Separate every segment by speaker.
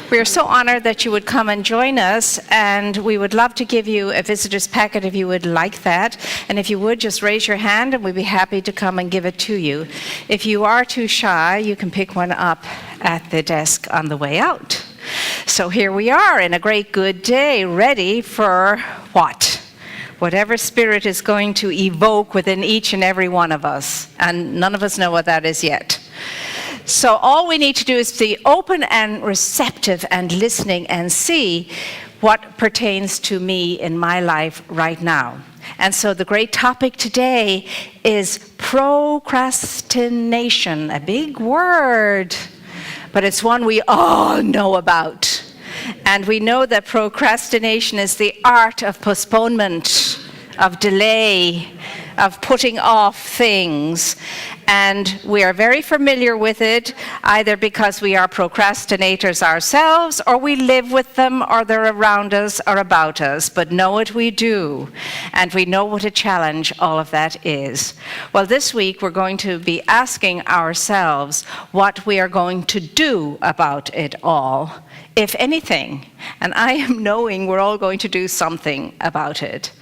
Speaker 1: We are so honored that you would come and join us, and we would love to give you a visitor's packet if you would like that. And if you would, just raise your hand and we'd be happy to come and give it to you. If you are too shy, you can pick one up at the desk on the way out. So here we are in a great good day, ready for what? Whatever Spirit is going to evoke within each and every one of us. And none of us know what that is yet. So all we need to do is be open and receptive and listening and see what pertains to me in my life right now. And so the great topic today is procrastination, a big word, but it's one we all know about. And we know that procrastination is the art of postponement, of delay, of putting off things. And we are very familiar with it, either because we are procrastinators ourselves, or we live with them, or they're around us or about us. But know it we do. And we know what a challenge all of that is. Well, this week we're going to be asking ourselves what we are going to do about it all, if anything. And I am knowing we're all going to do something about it.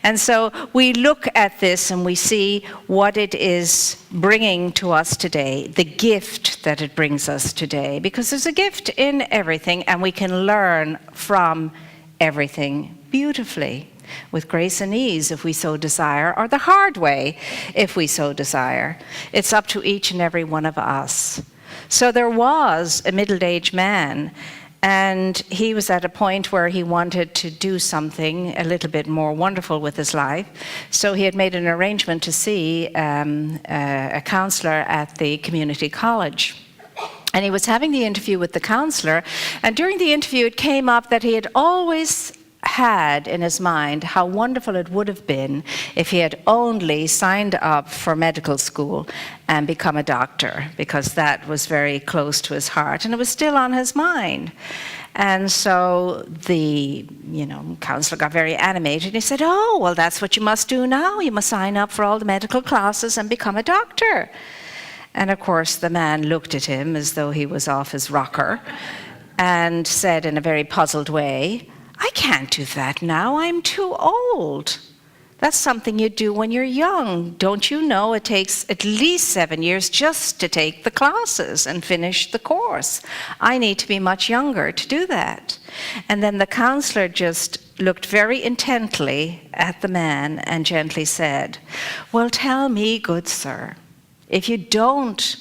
Speaker 1: And so we look at this and we see what it is bringing to us today, the gift that it brings us today, because there's a gift in everything and we can learn from everything beautifully, with grace and ease if we so desire, or the hard way if we so desire. It's up to each and every one of us. So there was a middle-aged man, and he was at a point where he wanted to do something a little bit more wonderful with his life. So he had made an arrangement to see a counselor at the community college. And he was having the interview with the counselor. And during the interview, it came up that he had always had in his mind how wonderful it would have been if he had only signed up for medical school and become a doctor, because that was very close to his heart and it was still on his mind. And so the counselor got very animated. He said, "Oh, well, that's what you must do now. You must sign up for all the medical classes and become a doctor." And of course the man looked at him as though he was off his rocker and said in a very puzzled way, "I can't do that now, I'm too old." That's something you do when you're young. Don't you know it takes at least 7 years just to take the classes and finish the course? I need to be much younger to do that. And then the counselor just looked very intently at the man and gently said, "Well, tell me, good sir, if you don't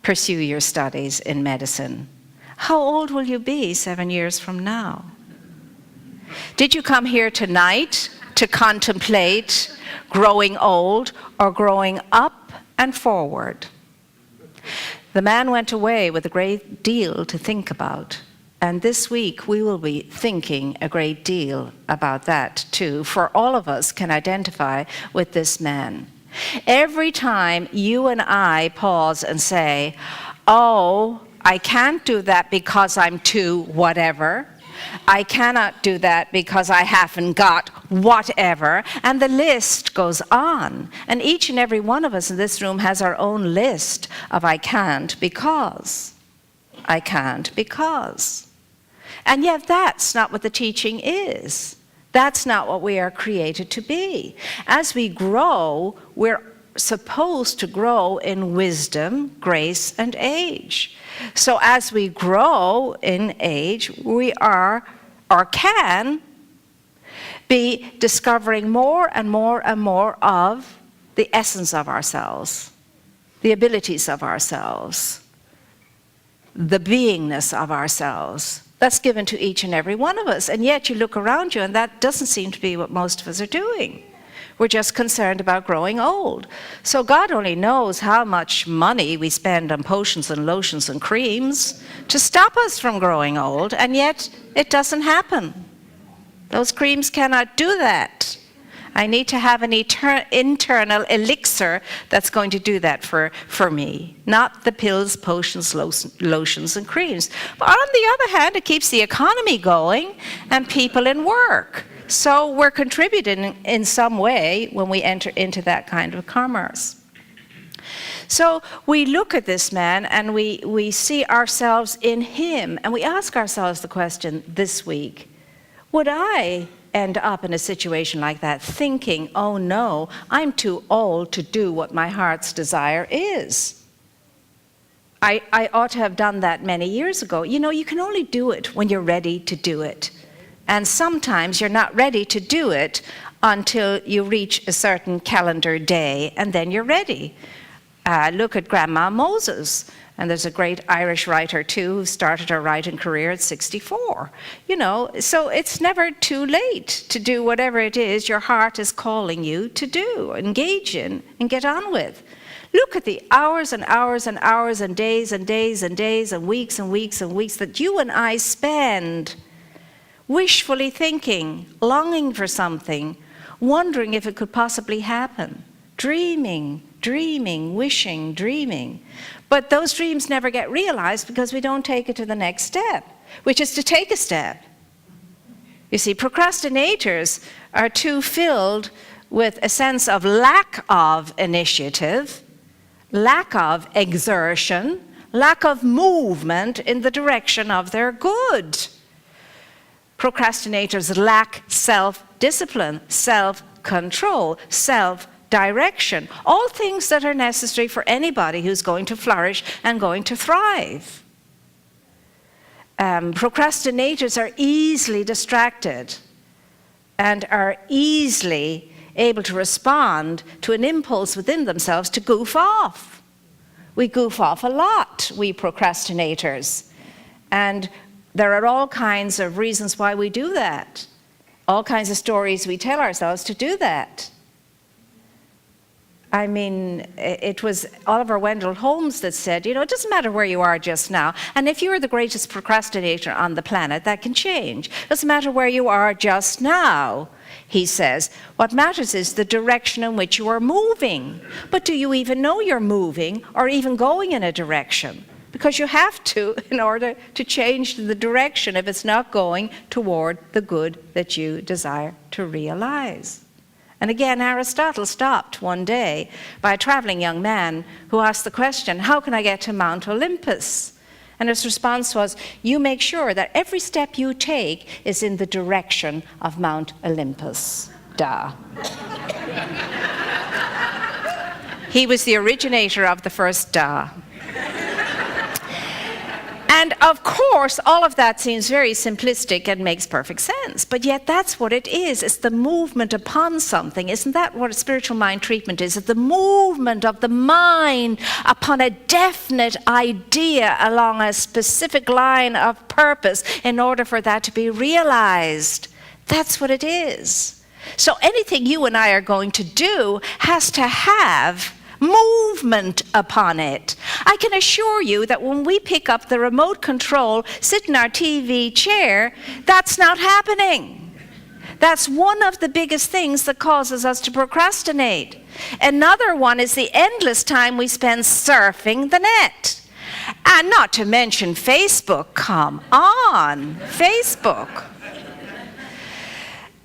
Speaker 1: pursue your studies in medicine, how old will you be 7 years from now? Did you come here tonight to contemplate growing old or growing up and forward?" The man went away with a great deal to think about. And this week we will be thinking a great deal about that too, for all of us can identify with this man. Every time you and I pause and say, "Oh, I can't do that because I'm too whatever. I cannot do that because I haven't got whatever," and the list goes on. And each and every one of us in this room has our own list of I can't because. I can't because. And yet that's not what the teaching is. That's not what we are created to be. As we grow, we're supposed to grow in wisdom, grace, and age. So as we grow in age, we are, or can, be discovering more and more and more of the essence of ourselves, the abilities of ourselves, the beingness of ourselves. That's given to each and every one of us. And yet you look around you and that doesn't seem to be what most of us are doing. We're just concerned about growing old. So God only knows how much money we spend on potions and lotions and creams to stop us from growing old, and yet it doesn't happen. Those creams cannot do that. I need to have an internal elixir that's going to do that for me, not the pills, potions, lotions, and creams. But on the other hand, it keeps the economy going and people in work. So we're contributing in some way when we enter into that kind of commerce. So we look at this man and we see ourselves in him, and we ask ourselves the question this week, would I end up in a situation like that thinking, oh no, I'm too old to do what my heart's desire is? I ought to have done that many years ago. You know, you can only do it when you're ready to do it. And sometimes you're not ready to do it until you reach a certain calendar day, and then you're ready. Look at Grandma Moses. And there's a great Irish writer, too, who started her writing career at 64. You know, so it's never too late to do whatever it is your heart is calling you to do, engage in, and get on with. Look at the hours and hours and hours and days and days and days and weeks and weeks and weeks that you and I spend wishfully thinking, longing for something, wondering if it could possibly happen, dreaming, wishing, dreaming. But those dreams never get realized because we don't take it to the next step, which is to take a step. You see, procrastinators are too filled with a sense of lack of initiative, lack of exertion, lack of movement in the direction of their good. Procrastinators lack self-discipline, self-control, self-direction, all things that are necessary for anybody who's going to flourish and going to thrive. Procrastinators are easily distracted and are easily able to respond to an impulse within themselves to goof off. We goof off a lot, we procrastinators. And there are all kinds of reasons why we do that. All kinds of stories we tell ourselves to do that. I mean, it was Oliver Wendell Holmes that said, you know, it doesn't matter where you are just now. And if you're the greatest procrastinator on the planet, that can change. It doesn't matter where you are just now, he says. What matters is the direction in which you are moving. But do you even know you're moving or even going in a direction? Because you have to in order to change the direction if it's not going toward the good that you desire to realize. And again, Aristotle stopped one day by a traveling young man who asked the question, how can I get to Mount Olympus? And his response was, you make sure that every step you take is in the direction of Mount Olympus. Duh. He was the originator of the first duh. And of course, all of that seems very simplistic and makes perfect sense. But yet that's what it is. It's the movement upon something. Isn't that what a spiritual mind treatment is? It's the movement of the mind upon a definite idea along a specific line of purpose in order for that to be realized. That's what it is. So anything you and I are going to do has to have movement upon it. I can assure you that when we pick up the remote control, sit in our TV chair, that's not happening. That's one of the biggest things that causes us to procrastinate. Another one is the endless time we spend surfing the net. And not to mention Facebook. Come on, Facebook.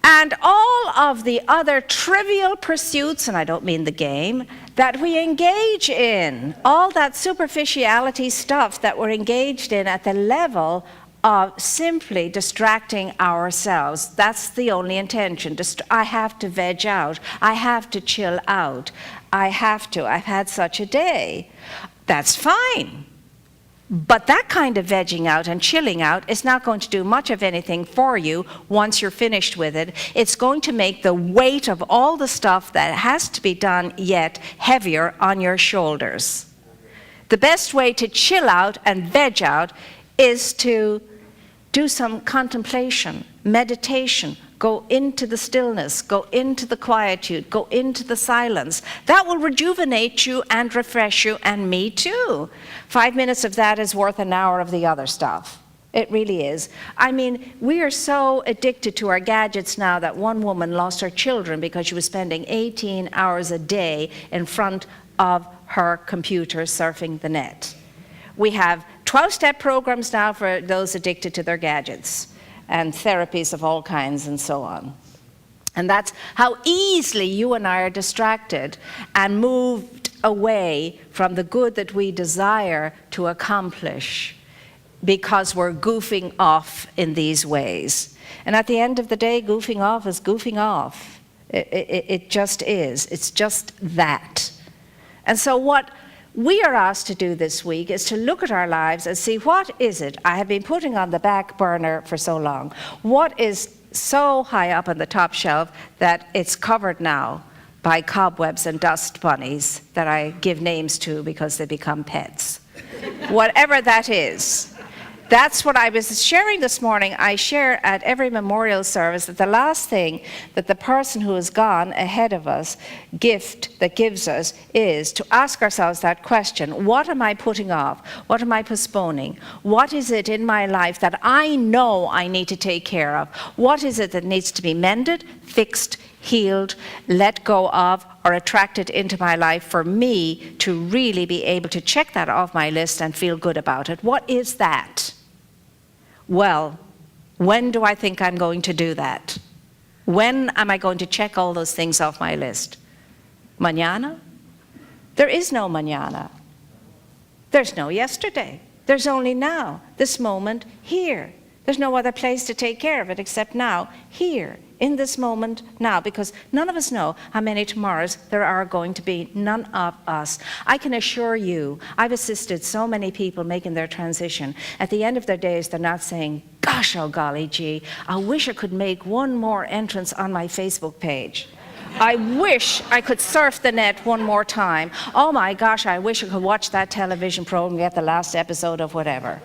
Speaker 1: And all of the other trivial pursuits, and I don't mean the game, that we engage in, all that superficiality stuff that we're engaged in at the level of simply distracting ourselves. That's the only intention. I have to veg out. I have to chill out. I've had such a day. That's fine. But that kind of vegging out and chilling out is not going to do much of anything for you once you're finished with it. It's going to make the weight of all the stuff that has to be done yet heavier on your shoulders. The best way to chill out and veg out is to do some contemplation, meditation, go into the stillness, go into the quietude, go into the silence. That will rejuvenate you and refresh you, and me too. 5 minutes of that is worth an hour of the other stuff. It really is. I mean, we are so addicted to our gadgets now that one woman lost her children because she was spending 18 hours a day in front of her computer surfing the net. We have 12-step programs now for those addicted to their gadgets, and therapies of all kinds and so on. And that's how easily you and I are distracted and moved away from the good that we desire to accomplish because we're goofing off in these ways. And at the end of the day, goofing off is goofing off. It just is. It's just that. And so what we are asked to do this week is to look at our lives and see, what is it I have been putting on the back burner for so long? What is so high up on the top shelf that it's covered now by cobwebs and dust bunnies that I give names to because they become pets? Whatever that is. That's what I was sharing this morning. I share at every memorial service that the last thing that the person who has gone ahead of us, gift that gives us, is to ask ourselves that question: what am I putting off? What am I postponing? What is it in my life that I know I need to take care of? What is it that needs to be mended, fixed, healed, let go of, or attracted into my life for me to really be able to check that off my list and feel good about it? What is that? Well, when do I think I'm going to do that? When am I going to check all those things off my list? Mañana? There is no mañana. There's no yesterday. There's only now, this moment, here. There's no other place to take care of it except now, here, in this moment now, because none of us know how many tomorrows there are going to be, none of us. I can assure you, I've assisted so many people making their transition. At the end of their days, they're not saying, gosh, oh golly gee, I wish I could make one more entrance on my Facebook page. I wish I could surf the net one more time. Oh my gosh, I wish I could watch that television program and get the last episode of whatever.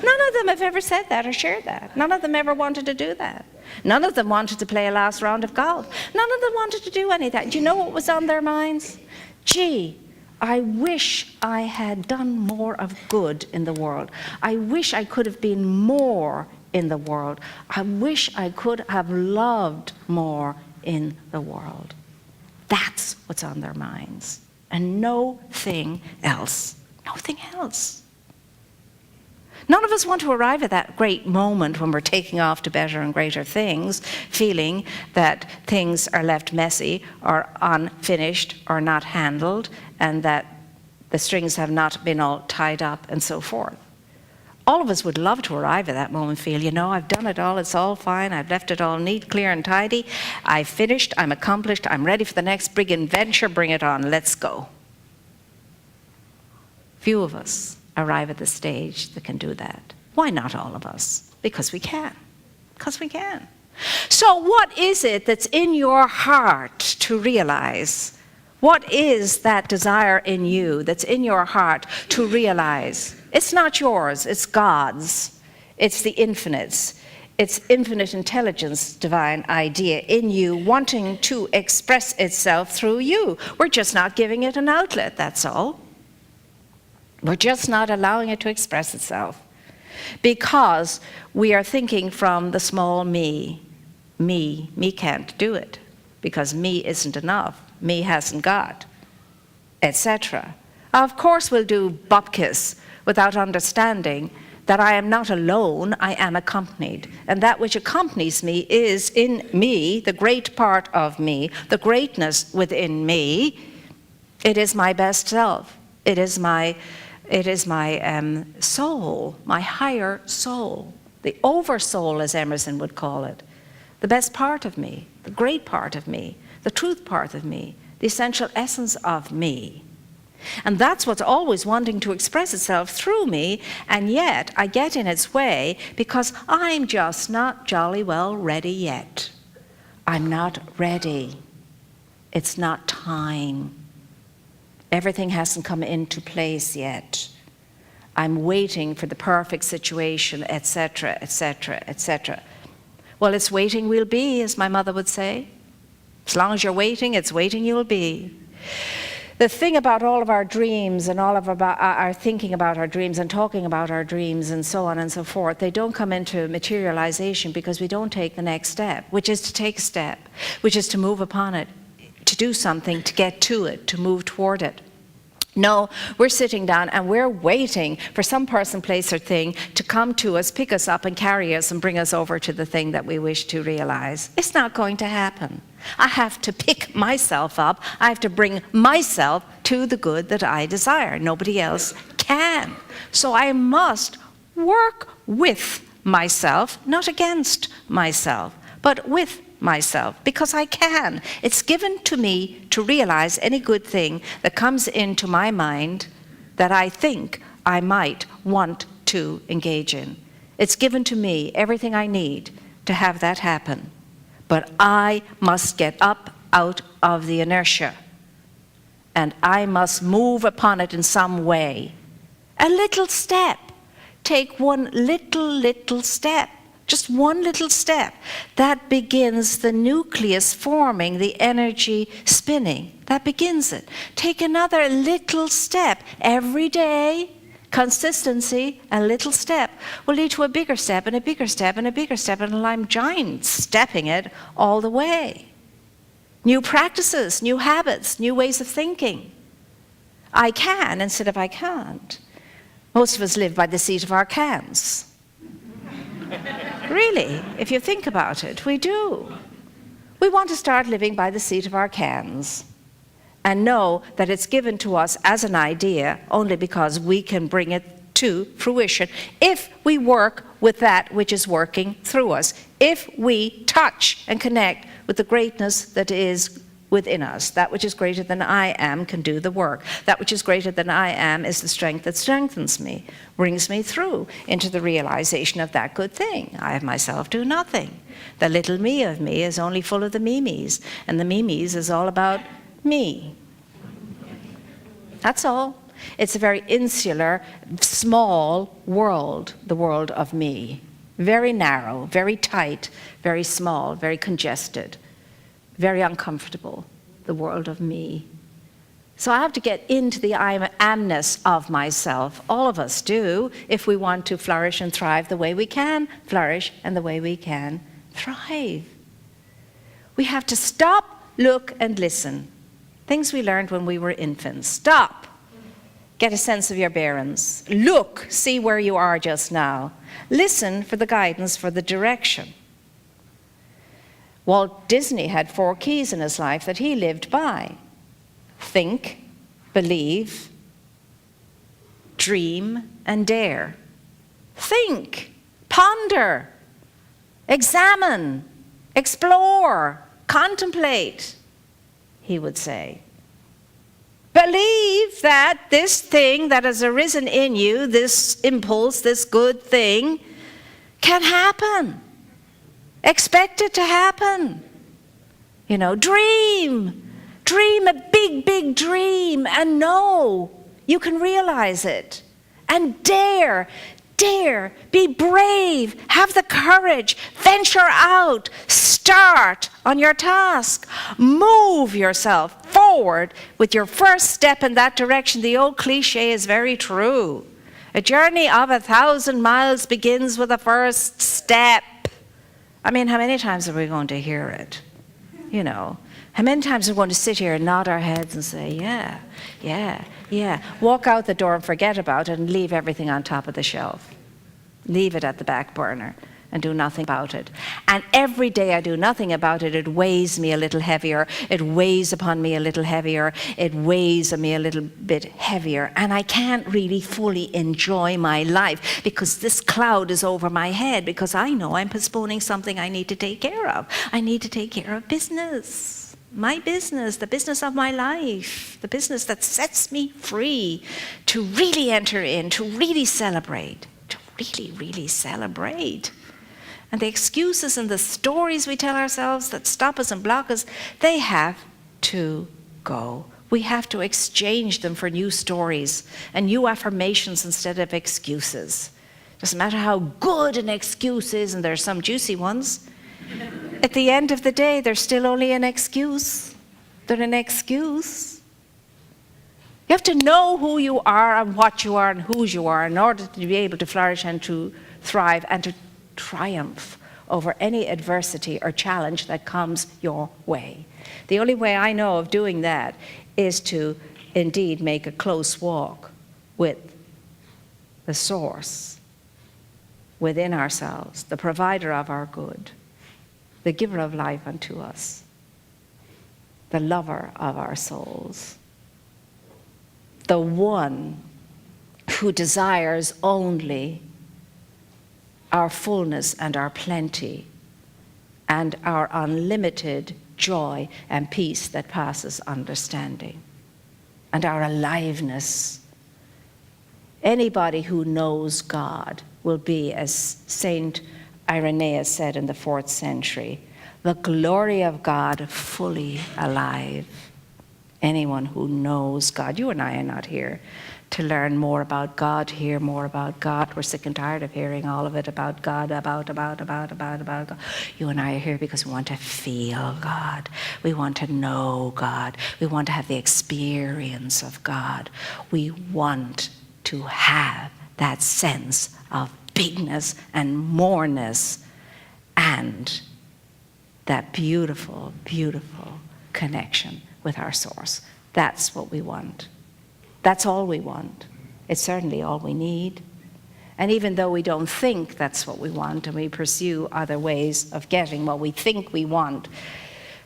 Speaker 1: None of them have ever said that or shared that. None of them ever wanted to do that. None of them wanted to play a last round of golf. None of them wanted to do any of that. Do you know what was on their minds? Gee, I wish I had done more of good in the world. I wish I could have been more in the world. I wish I could have loved more in the world. That's what's on their minds. And nothing else. Nothing else. None of us want to arrive at that great moment when we're taking off to better and greater things, feeling that things are left messy or unfinished or not handled, and that the strings have not been all tied up and so forth. All of us would love to arrive at that moment, feel, you know, I've done it all, it's all fine, I've left it all neat, clear and tidy, I've finished, I'm accomplished, I'm ready for the next big adventure, bring it on, let's go. Few of us arrive at the stage that can do that. Why not all of us? Because we can. Because we can. So what is it that's in your heart to realize? What is that desire in you that's in your heart to realize? It's not yours, it's God's. It's the infinite's. It's infinite intelligence, divine idea in you wanting to express itself through you. We're just not giving it an outlet, that's all. We're just not allowing it to express itself because we are thinking from the small me. Me can't do it because me isn't enough. Me hasn't got, etc. Of course we'll do bupkis without understanding that I am not alone, I am accompanied. And that which accompanies me is in me, the great part of me, the greatness within me. It is my best self. It is my soul, my higher soul, the oversoul, as Emerson would call it, the best part of me, the great part of me, the truth part of me, the essential essence of me. And that's what's always wanting to express itself through me, and yet I get in its way because I'm just not jolly well ready yet. I'm not ready. It's not time. Everything hasn't come into place yet. I'm waiting for the perfect situation, etc., etc., etc. Well, it's waiting we'll be, as my mother would say. As long as you're waiting, it's waiting you'll be. The thing about all of our dreams and all of our thinking about our dreams and talking about our dreams and so on and so forth, they don't come into materialization because we don't take the next step, which is to take a step, which is to move upon it, to do something, to get to it, to move toward it. No, we're sitting down and we're waiting for some person, place, or thing to come to us, pick us up and carry us and bring us over to the thing that we wish to realize. It's not going to happen. I have to pick myself up. I have to bring myself to the good that I desire. Nobody else can. So I must work with myself, not against myself, but with myself, because I can. It's given to me to realize any good thing that comes into my mind that I think I might want to engage in. It's given to me everything I need to have that happen. But I must get up out of the inertia, and I must move upon it in some way. A little step. Take one little step. Just one little step. That begins the nucleus forming, the energy spinning. That begins it. Take another little step. Every day, consistency, a little step will lead to a bigger step and a bigger step and a bigger step, until I'm giant stepping it all the way. New practices, new habits, new ways of thinking. I can instead of I can't. Most of us live by the seat of our cans. Really, if you think about it, we do. We want to start living by the seat of our cans and know that it's given to us as an idea only because we can bring it to fruition if we work with that which is working through us, if we touch and connect with the greatness that is within us. That which is greater than I am can do the work. That which is greater than I am is the strength that strengthens me, brings me through into the realization of that good thing. I of myself do nothing. The little me of me is only full of the memes, and the memes is all about me. That's all. It's a very insular, small world, the world of me. Very narrow, very tight, very small, very congested. Very uncomfortable, the world of me. So I have to get into the I amness of myself. All of us do, if we want to flourish and thrive the way we can flourish and the way we can thrive. We have to stop, look, and listen. Things we learned when we were infants. Stop. Get a sense of your bearings. Look, see where you are just now. Listen for the guidance, for the direction. Walt Disney had 4 keys in his life that he lived by. Think, believe, dream, and dare. Think, ponder, examine, explore, contemplate, he would say. Believe that this thing that has arisen in you, this impulse, this good thing, can happen. Expect it to happen. You know, dream. Dream a big, big dream and know you can realize it. And dare, be brave, have the courage, venture out, start on your task. Move yourself forward with your first step in that direction. The old cliche is very true. A journey of 1,000 miles begins with the first step. I mean, how many times are we going to hear it? You know, how many times are we going to sit here and nod our heads and say, yeah, walk out the door and forget about it and leave everything on top of the shelf. Leave it at the back burner and do nothing about it. And every day I do nothing about it, it weighs me a little heavier. It weighs upon me a little heavier. It weighs on me a little bit heavier. And I can't really fully enjoy my life because this cloud is over my head, because I know I'm postponing something I need to take care of. I need to take care of business. My business, the business of my life, the business that sets me free to really enter in, to really celebrate, to really celebrate. And the excuses and the stories we tell ourselves that stop us and block us, they have to go. We have to exchange them for new stories and new affirmations instead of excuses. Doesn't matter how good an excuse is, and there are some juicy ones. At the end of the day, they're still only an excuse. They're an excuse. You have to know who you are and what you are and whose you are in order to be able to flourish and to thrive and to triumph over any adversity or challenge that comes your way. The only way I know of doing that is to indeed make a close walk with the source within ourselves, the provider of our good, the giver of life unto us, the lover of our souls, the one who desires only our fullness and our plenty and our unlimited joy and peace that passes understanding, and our aliveness. Anybody who knows God will be, as Saint Irenaeus said in the 4th century, the glory of God fully alive. Anyone who knows God. You and I are not here to learn more about God, hear more about God. We're sick and tired of hearing all of it about God, about God. You and I are here because we want to feel God. We want to know God. We want to have the experience of God. We want to have that sense of bigness and moreness and that beautiful, beautiful connection with our source. That's what we want. That's all we want. It's certainly all we need. And even though we don't think that's what we want and we pursue other ways of getting what we think we want,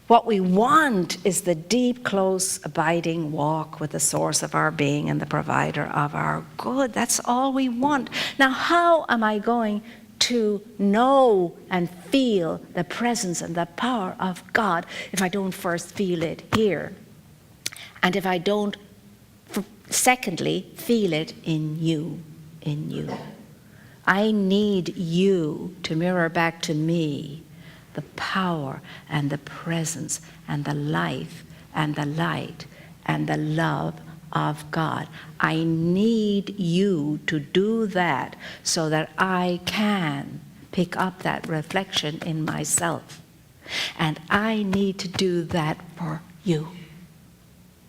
Speaker 1: what we want is the deep, close, abiding walk with the source of our being and the provider of our good. That's all we want. Now, how am I going to know and feel the presence and the power of God if I don't first feel it here? And if I don't, secondly, feel it in you, I need you to mirror back to me the power and the presence and the life and the light and the love of God. I need you to do that so that I can pick up that reflection in myself. And I need to do that for you.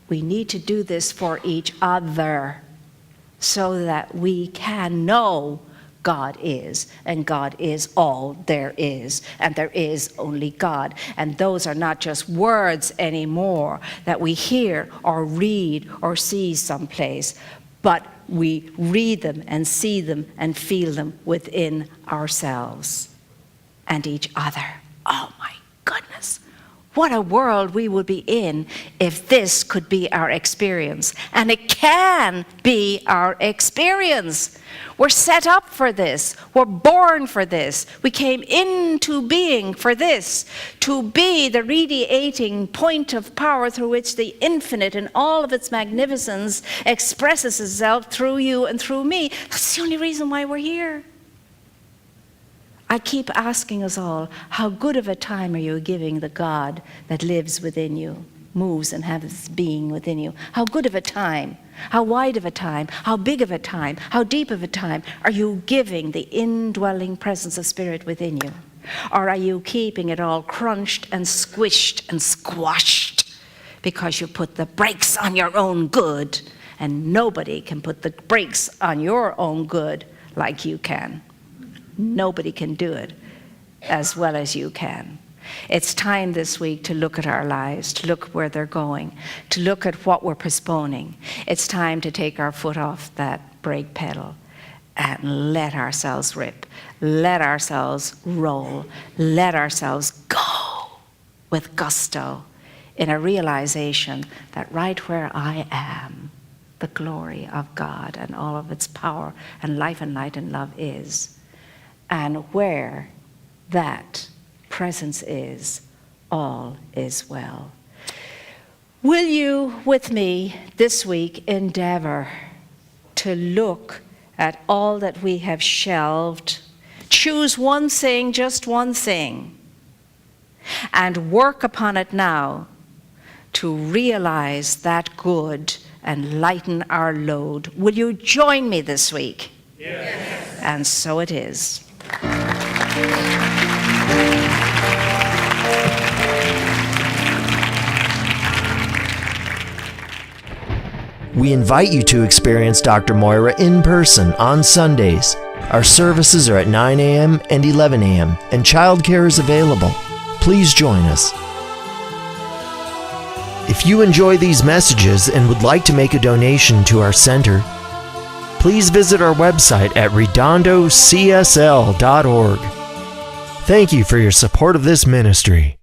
Speaker 1: We need to do this for each other so that we can know God is, and God is all there is, and there is only God. And those are not just words anymore that we hear or read or see someplace, but we read them and see them and feel them within ourselves and each other. Oh my goodness. What a world we would be in if this could be our experience. And it can be our experience. We're set up for this. We're born for this. We came into being for this, to be the radiating point of power through which the infinite in all of its magnificence expresses itself through you and through me. That's the only reason why we're here. I keep asking us all, how good of a time are you giving the God that lives within you, moves and has its being within you? How good of a time, how wide of a time, how big of a time, how deep of a time are you giving the indwelling presence of Spirit within you? Or are you keeping it all crunched and squished and squashed because you put the brakes on your own good, and nobody can put the brakes on your own good like you can? Nobody can do it as well as you can. It's time this week to look at our lives, to look where they're going, to look at what we're postponing. It's time to take our foot off that brake pedal and let ourselves rip, let ourselves roll, let ourselves go with gusto in a realization that right where I am, the glory of God and all of its power and life and light and love is. And where that presence is, all is well. Will you, with me this week, endeavor to look at all that we have shelved, choose one thing, just one thing, and work upon it now to realize that good and lighten our load? Will you join me this week? Yes. And so it is.
Speaker 2: We invite you to experience Dr. Moira in person on Sundays. Our services are at 9 a.m. and 11 a.m., and childcare is available. Please join us. If you enjoy these messages and would like to make a donation to our center, please visit our website at redondocsl.org. Thank you for your support of this ministry.